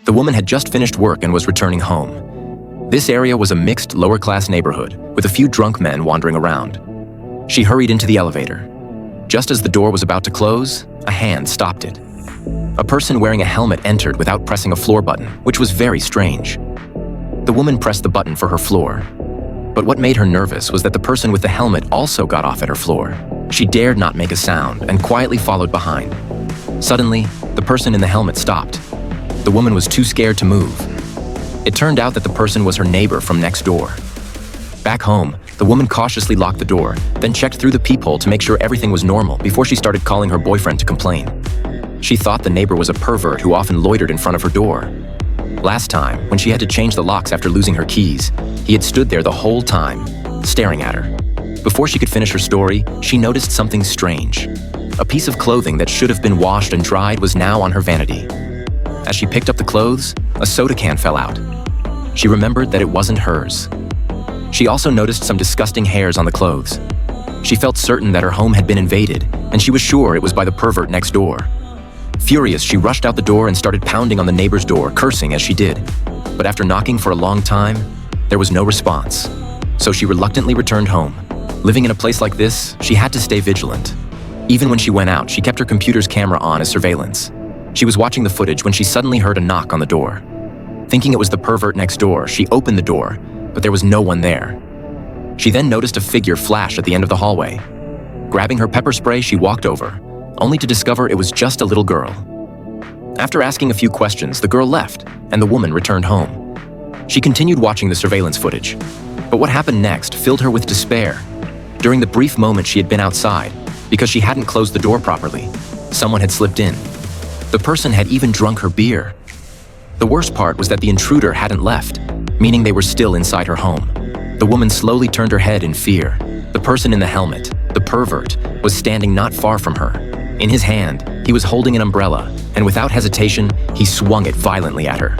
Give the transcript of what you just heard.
The woman had just finished work and was returning home. This area was a mixed lower-class neighborhood with a few drunk men wandering around. She hurried into the elevator. Just as the door was about to close, a hand stopped it. A person wearing a helmet entered without pressing a floor button, which was very strange. The woman pressed the button for her floor. But what made her nervous was that the person with the helmet also got off at her floor. She dared not make a sound and quietly followed behind. Suddenly, the person in the helmet stopped. The woman was too scared to move. It turned out that the person was her neighbor from next door. Back home, the woman cautiously locked the door, then checked through the peephole to make sure everything was normal before she started calling her boyfriend to complain. She thought the neighbor was a pervert who often loitered in front of her door. Last time, when she had to change the locks after losing her keys, he had stood there the whole time, staring at her. Before she could finish her story, she noticed something strange. A piece of clothing that should have been washed and dried was now on her vanity. As she picked up the clothes, a soda can fell out. She remembered that it wasn't hers. She also noticed some disgusting hairs on the clothes. She felt certain that her home had been invaded, and she was sure it was by the pervert next door. Furious, she rushed out the door and started pounding on the neighbor's door, cursing as she did. But after knocking for a long time, there was no response. So she reluctantly returned home. Living in a place like this, she had to stay vigilant. Even when she went out, she kept her computer's camera on as surveillance. She was watching the footage when she suddenly heard a knock on the door. Thinking it was the pervert next door, she opened the door, but there was no one there. She then noticed a figure flash at the end of the hallway. Grabbing her pepper spray, she walked over, only to discover it was just a little girl. After asking a few questions, the girl left, and the woman returned home. She continued watching the surveillance footage, but what happened next filled her with despair. During the brief moment she had been outside, because she hadn't closed the door properly, someone had slipped in. The person had even drunk her beer. The worst part was that the intruder hadn't left, meaning they were still inside her home. The woman slowly turned her head in fear. The person in the helmet, the pervert, was standing not far from her. In his hand, he was holding an umbrella, and without hesitation, he swung it violently at her.